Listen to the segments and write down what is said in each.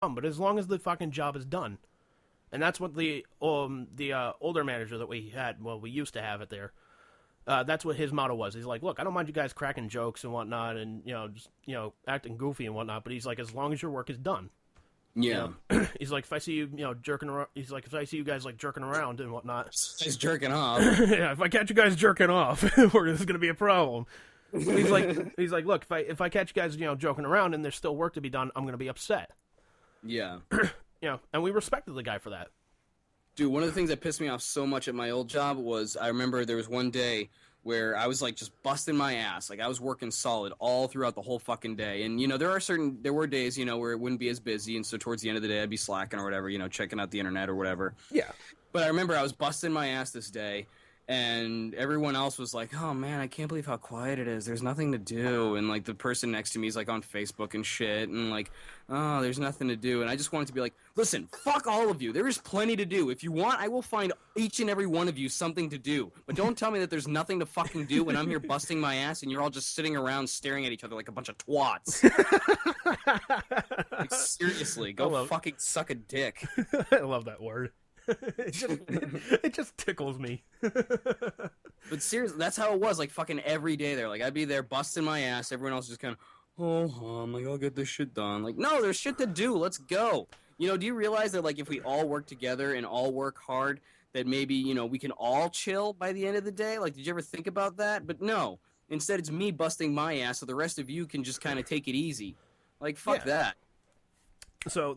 but as long as the fucking job is done. And that's what the older manager that we had, well, we used to have it there, that's what his motto was. He's like, look, I don't mind you guys cracking jokes and whatnot and, just, acting goofy and whatnot, but he's like, as long as your work is done. Yeah. He's like, if I see you, jerking around, he's like, if I see you guys, like, jerking around and whatnot. He's jerking off. Yeah, if I catch you guys jerking off, this is going to be a problem. He's like, look, if I catch you guys, joking around and there's still work to be done, I'm going to be upset. Yeah. And we respected the guy for that. Dude, one of the things that pissed me off so much at my old job was I remember there was one day where I was like just busting my ass. Like I was working solid all throughout the whole fucking day. And, there were days, where it wouldn't be as busy. And so towards the end of the day, I'd be slacking or whatever, checking out the internet or whatever. Yeah. But I remember I was busting my ass this day. And everyone else was like, oh, man, I can't believe how quiet it is. There's nothing to do. And, like, the person next to me is, like, on Facebook and shit. And, like, oh, there's nothing to do. And I just wanted to be like, listen, fuck all of you. There is plenty to do. If you want, I will find each and every one of you something to do. But don't tell me that there's nothing to fucking do when I'm here busting my ass and you're all just sitting around staring at each other like a bunch of twats. Like, seriously, go fucking suck a dick. I love that word. It just tickles me. But seriously, that's how it was, like, fucking every day there. Like, I'd be there busting my ass, everyone else just kind of, I'm like, I'll get this shit done. Like, no, there's shit to do, let's go. Do you realize that, like, if we all work together and all work hard, that maybe, we can all chill by the end of the day? Like, did you ever think about that? But no, instead it's me busting my ass so the rest of you can just kind of take it easy. Like, fuck that. So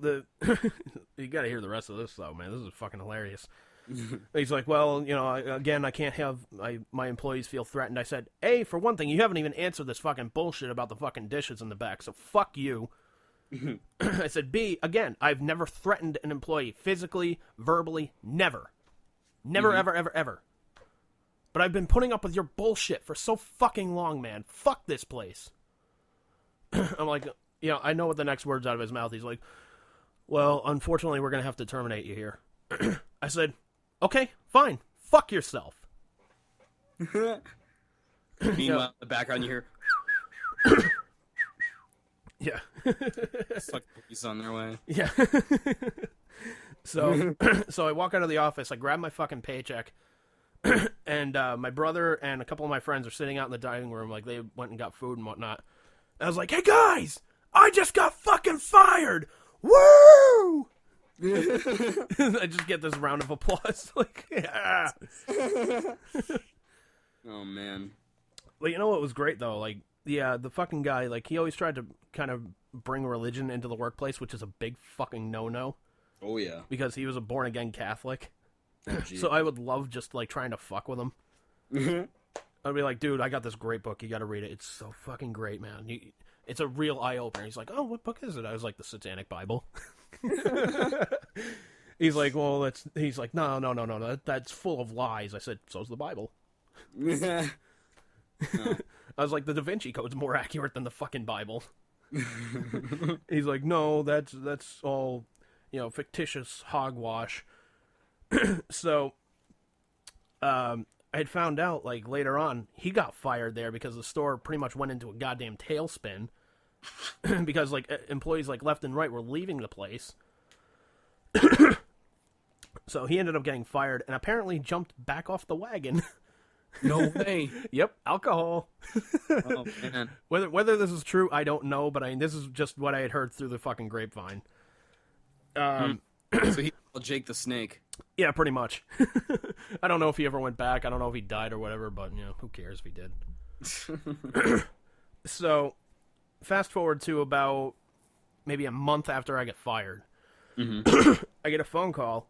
you gotta hear the rest of this though, man. This is fucking hilarious. He's like, well, again, I can't have my employees feel threatened. I said, hey, for one thing, you haven't even answered this fucking bullshit about the fucking dishes in the back, so fuck you. I said, B, again, I've never threatened an employee physically, verbally, never. Never, ever, ever, ever. But I've been putting up with your bullshit for so fucking long, man. Fuck this place. I'm like, I know what the next word's out of his mouth. He's like, well, unfortunately, we're going to have to terminate you here. I said, okay, fine. Fuck yourself. Meanwhile, in the background, you hear... Yeah. Fuck cookies on their way. Yeah. So I walk out of the office, I grab my fucking paycheck, and my brother and a couple of my friends are sitting out in the dining room, like they went and got food and whatnot. And I was like, hey guys, I just got fucking fired! Woo! I just get this round of applause. Like, yeah. Oh, man. Well, you know what was great, though? Like, the fucking guy, like, he always tried to kind of bring religion into the workplace, which is a big fucking no-no. Oh, yeah. Because he was a born-again Catholic. Oh, so I would love just, like, trying to fuck with him. I'd be like, dude, I got this great book. You got to read it. It's so fucking great, man. It's a real eye-opener. He's like, oh, what book is it? I was like, the Satanic Bible. He's like, well, he's like, no, that's full of lies. I said, so's the Bible. No. I was like, the Da Vinci Code's more accurate than the fucking Bible. He's like, no, that's all, fictitious hogwash. So, I had found out, like, later on, he got fired there because the store pretty much went into a goddamn tailspin. Because, like, employees, like, left and right were leaving the place. So he ended up getting fired and apparently jumped back off the wagon. No way. Yep, alcohol. Oh, man. Whether this is true, I don't know, but this is just what I had heard through the fucking grapevine. So he called Jake the Snake. Yeah, pretty much. I don't know if he ever went back. I don't know if he died or whatever, but, who cares if he did. So, fast forward to about maybe a month after I get fired. Mm-hmm. I get a phone call,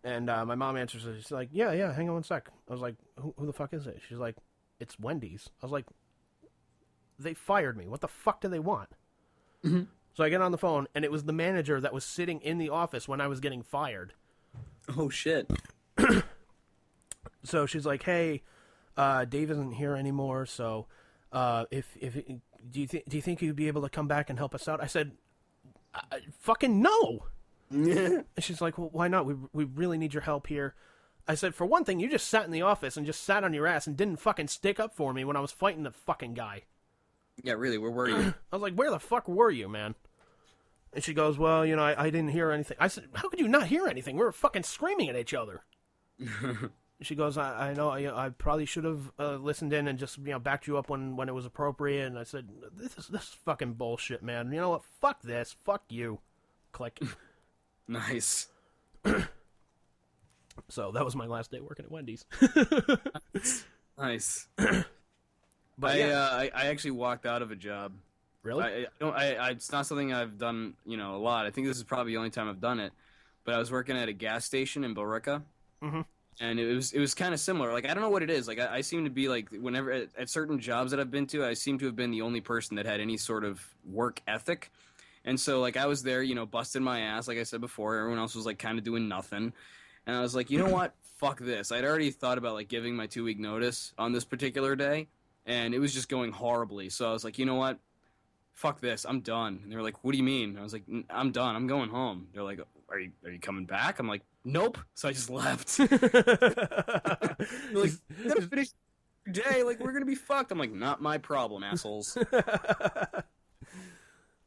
and my mom answers it. She's like, yeah, hang on one sec. I was like, who the fuck is it? She's like, it's Wendy's. I was like, they fired me. What the fuck do they want? Mm-hmm. So I get on the phone, and it was the manager that was sitting in the office when I was getting fired. Oh, shit. So she's like, hey, Dave isn't here anymore, so do you think you'd be able to come back and help us out? I said, fucking no. And she's like, well, why not? We really need your help here. I said, for one thing, you just sat in the office and just sat on your ass and didn't fucking stick up for me when I was fighting the fucking guy. Yeah, really, where were you? I was like, where the fuck were you, man? And she goes, well, you know, I didn't hear anything. I said, how could you not hear anything? We were fucking screaming at each other. She goes, I know, I probably should have listened in and just, you know, backed you up when it was appropriate. And I said, this is fucking bullshit, man. You know what? Fuck this. Fuck you. Click. Nice. So that was my last day working at Wendy's. Nice. But I actually walked out of a job. Really? It's not something I've done, you know, a lot. I think this is probably the only time I've done it. But I was working at a gas station in Billerica. Mm-hmm. And it was kind of similar. Like, I don't know what it is. Like, I seem to be, like, whenever at certain jobs that I've been to, I seem to have been the only person that had any sort of work ethic. And so, like, I was there, you know, busting my ass, like I said before. Everyone else was, like, kind of doing nothing. And I was like, you know what? Fuck this. I'd already thought about, like, giving my 2-week notice on this particular day. And it was just going horribly. So I was like, you know what? Fuck this. I'm done. And they were like, what do you mean? And I was like, I'm done. I'm going home. They're like, are you coming back? I'm like, nope. So I just left. They're like, you gotta finish your day. Like, we're going to be fucked. I'm like, not my problem, assholes.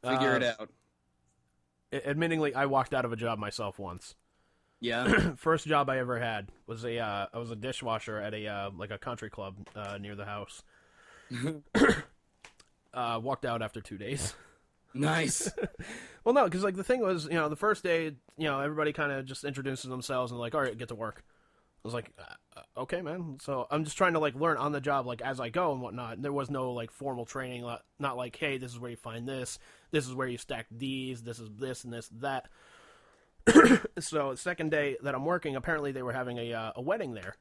Figure it out. Admittingly, I walked out of a job myself once. Yeah. First job I ever had was I was a dishwasher at a like a country club near the house. Walked out after 2 days. Nice. Well, no, because like the thing was, you know, the first day, you know, everybody kind of just introduces themselves and like, all right, get to work. I was like, okay, man. So I'm just trying to like learn on the job, like as I go and whatnot. There was no like formal training, not like, hey, this is where you find this is where you stack these, this is this and this that. So the second day that I'm working, apparently they were having a wedding there.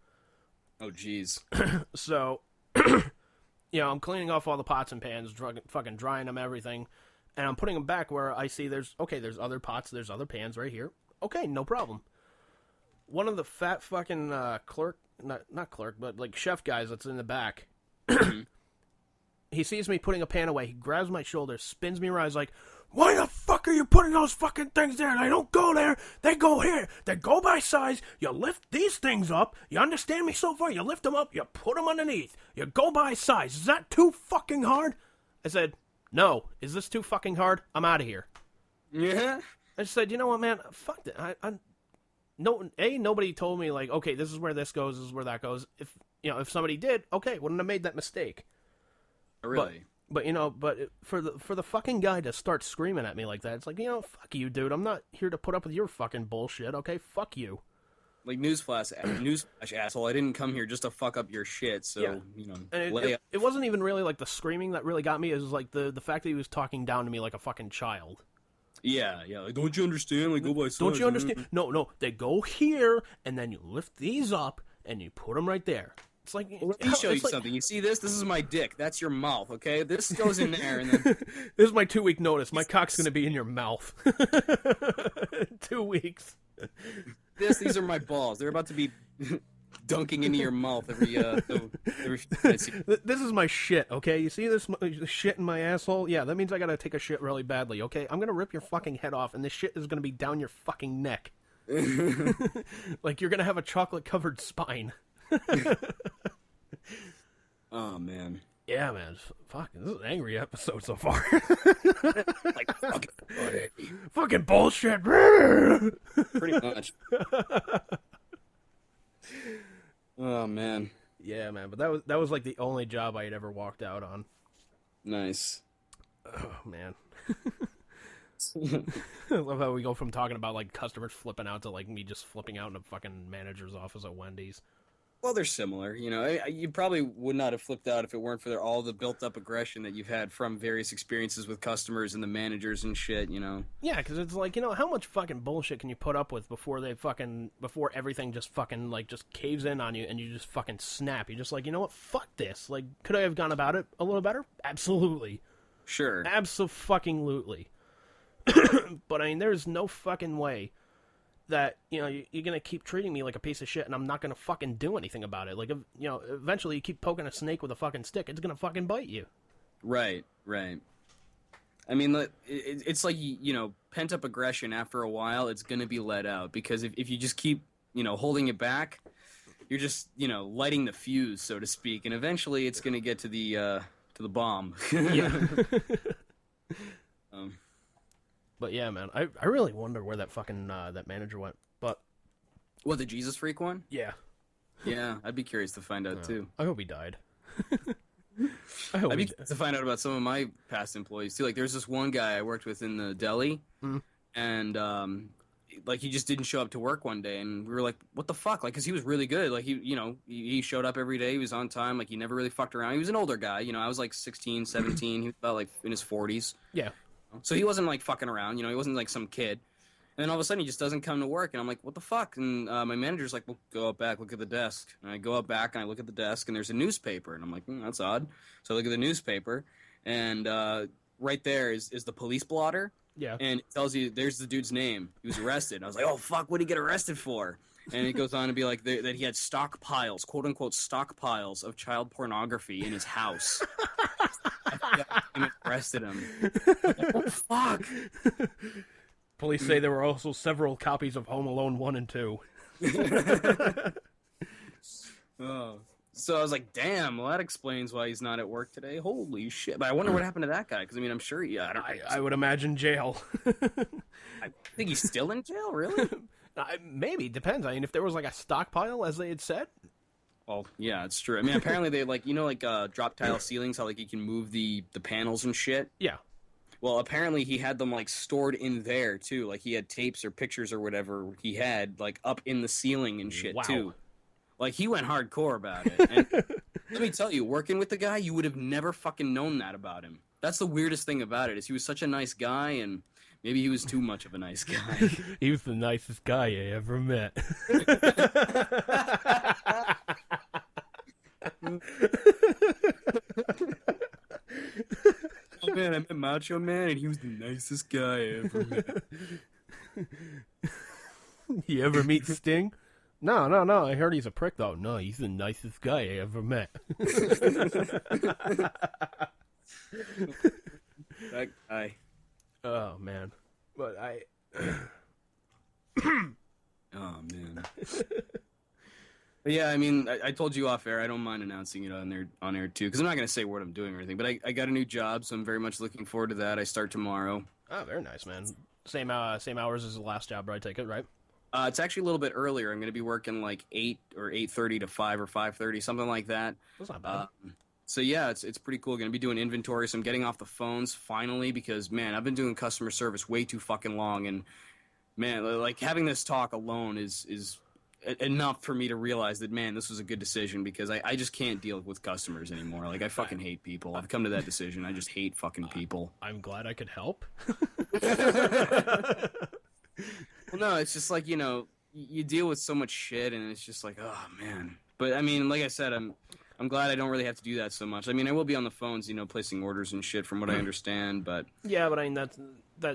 Oh, jeez. So, you know, I'm cleaning off all the pots and pans, fucking drying them, everything. And I'm putting them back where I see there's other pots, there's other pans right here. Okay, no problem. One of the fat fucking clerk, not clerk, but like chef guys that's in the back, he sees me putting a pan away. He grabs my shoulder, spins me around. He's like, why the fuck are you putting those fucking things there? They don't go there. They go here. They go by size. You lift these things up. You understand me so far? You lift them up. You put them underneath. You go by size. Is that too fucking hard? I said, no. Is this too fucking hard? I'm out of here. Yeah. I said, you know what, man? Fuck it. Nobody told me, like, okay, this is where this goes, this is where that goes. If somebody did, okay, wouldn't have made that mistake. Really? But you know, for the fucking guy to start screaming at me like that, it's like, you know, fuck you, dude. I'm not here to put up with your fucking bullshit, okay? Fuck you. Like, newsflash, asshole. I didn't come here just to fuck up your shit, so, yeah. You know, and it wasn't even really, like, the screaming that really got me. It was, like, the fact that he was talking down to me like a fucking child. Yeah, like, don't you understand? Like, go by size. Don't you understand? No, they go here, and then you lift these up, and you put them right there. It's like, well, let me show you something. You see this? This is my dick. That's your mouth, okay? This goes in there, and then... This is my 2-week notice. My cock's gonna be in your mouth. 2 weeks. These are my balls. They're about to be dunking into your mouth every This is my shit, okay? You see this shit in my asshole? Yeah, that means I gotta take a shit really badly, okay? I'm gonna rip your fucking head off, and this shit is gonna be down your fucking neck. Like, you're gonna have a chocolate-covered spine. Oh, man. Yeah, man. Fuck, this is an angry episode so far. Like, fucking bullshit. Pretty much. Oh, man. Yeah, man. But that was like the only job I had ever walked out on. Nice. Oh, man. I love how we go from talking about like customers flipping out to like me just flipping out in a fucking manager's office at Wendy's. Well, they're similar. You know, you probably would not have flipped out if it weren't for all the built-up aggression that you've had from various experiences with customers and the managers and shit, you know? Yeah, because it's like, you know, how much fucking bullshit can you put up with before everything just fucking, like, just caves in on you and you just fucking snap? You're just like, you know what? Fuck this. Like, could I have gone about it a little better? Absolutely. Sure. Abso-fucking-lutely. But, I mean, there's no fucking way that, you know, you're gonna keep treating me like a piece of shit and I'm not gonna fucking do anything about it. Like, you know, eventually you keep poking a snake with a fucking stick, it's gonna fucking bite you. Right. I mean, it's like, you know, pent-up aggression after a while, it's gonna be let out. Because if you just keep, you know, holding it back, you're just, you know, lighting the fuse, so to speak. And eventually it's gonna get to the bomb. Yeah. But yeah, man, I really wonder where that fucking that manager went. But What, the Jesus Freak one? yeah, Yeah, I'd be curious to find out too. I hope he died. I'd be curious to find out about some of my past employees too. Like, there's this one guy I worked with in the deli, and like he just didn't show up to work one day, and we were like, "What the fuck?" Like, because he was really good. Like he showed up every day. He was on time. Like he never really fucked around. He was an older guy. I was like 16, 17. He was about like in his 40s. Yeah. So he wasn't like fucking around. He wasn't like some kid. And then all of a sudden he just doesn't come to work, and I'm like, what the fuck? And my manager's like, well, go up back, look at the desk. And I go up back and I look at the desk, and there's a newspaper, and I'm like, that's odd. So I look at the newspaper, and right there is the police blotter. Yeah. And it tells you there's the dude's name. He was arrested. And I was like, oh fuck, what did he get arrested for? And it goes on to be like that he had stockpiles, quote unquote stockpiles of child pornography in his house. I arrested him. Oh fuck. Police say there were also several copies of Home Alone 1 and 2. Oh. So I was like, damn, well, that explains why he's not at work today. Holy shit. But I wonder what happened to that guy, because, I'm sure, I would imagine jail. I think he's still in jail, really? Maybe, depends. If there was, like, a stockpile, as they had said. Well, yeah, it's true. Apparently they, drop tile ceilings, how, you can move the panels and shit? Yeah. Well, apparently he had them, stored in there, too. Like, he had tapes or pictures or whatever he had, up in the ceiling and shit, too. Like, he went hardcore about it. And let me tell you, working with the guy, you would have never fucking known that about him. That's the weirdest thing about it, is he was such a nice guy, and maybe he was too much of a nice guy. He was the nicest guy I ever met. Oh, man, I met Macho Man, and he was the nicest guy I ever met. You ever meet Sting? No. I heard he's a prick, though. No, he's the nicest guy I ever met. That guy. Oh, man. But Oh, man. But yeah, I told you off air. I don't mind announcing it on air too, because I'm not going to say what I'm doing or anything. But I got a new job, so I'm very much looking forward to that. I start tomorrow. Oh, very nice, man. Same hours as the last job, I take it, right? It's actually a little bit earlier. I'm going to be working 8 or 8:30 to 5 or 5:30, something like that. That's not bad. So yeah, it's pretty cool. Going to be doing inventory, so I'm getting off the phones finally, because man, I've been doing customer service way too fucking long, and man, having this talk alone is enough for me to realize that, man, this was a good decision, because I just can't deal with customers anymore. I fucking hate people. I've come to that decision. I just hate fucking people. I'm glad I could help. Well, no, it's just you deal with so much shit, and it's just oh, man. But, like I said, I'm glad I don't really have to do that so much. I will be on the phones, placing orders and shit from what I understand, but... Yeah, but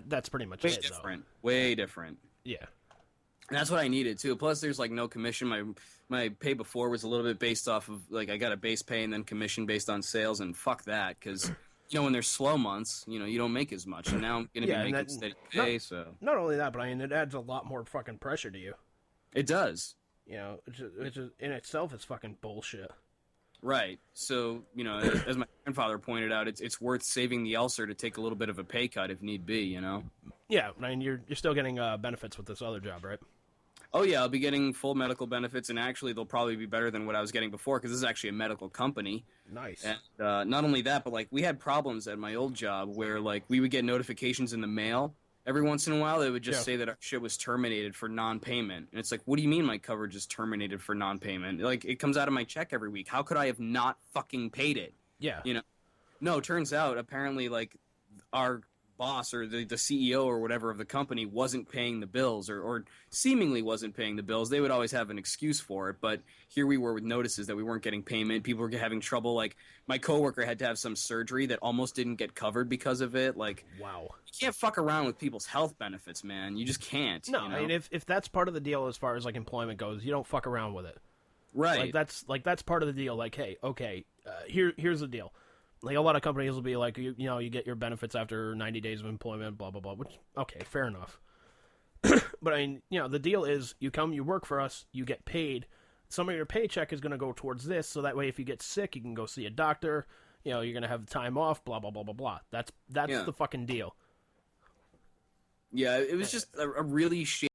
that's pretty much it, different. Though. Way different. Yeah. And that's what I needed, too. Plus, there's, no commission. My pay before was a little bit based off of, I got a base pay and then commission based on sales, and fuck that, because... when there's slow months, you don't make as much. And now I'm going to be making steady pay, so... Not only that, but it adds a lot more fucking pressure to you. It does. Which is, in itself is fucking bullshit. Right. So, as my grandfather pointed out, it's worth saving the ulcer to take a little bit of a pay cut if need be, Yeah, you're still getting benefits with this other job, right? Oh, yeah, I'll be getting full medical benefits, and actually they'll probably be better than what I was getting before, because this is actually a medical company. Nice. And not only that, but, we had problems at my old job where, we would get notifications in the mail. Every once in a while, they would just say that our shit was terminated for non-payment. And it's what do you mean my coverage is terminated for non-payment? It comes out of my check every week. How could I have not fucking paid it? Yeah. No, it turns out, apparently, our boss or the CEO or whatever of the company wasn't paying the bills or seemingly wasn't paying the bills. They would always have an excuse for it, but here we were with notices that we weren't getting payment. People were having trouble. My coworker had to have some surgery that almost didn't get covered because of it. Wow. You can't fuck around with people's health benefits, man. You just can't. No, if that's part of the deal as far as employment goes, you don't fuck around with it. Right. That's part of the deal. Hey, okay, here's the deal. A lot of companies will be you get your benefits after 90 days of employment, blah, blah, blah, which, okay, fair enough. But, the deal is you come, you work for us, you get paid. Some of your paycheck is going to go towards this, so that way if you get sick, you can go see a doctor, you're going to have time off, blah, blah, blah, blah, blah. That's the fucking deal. Yeah, it was just a really shitty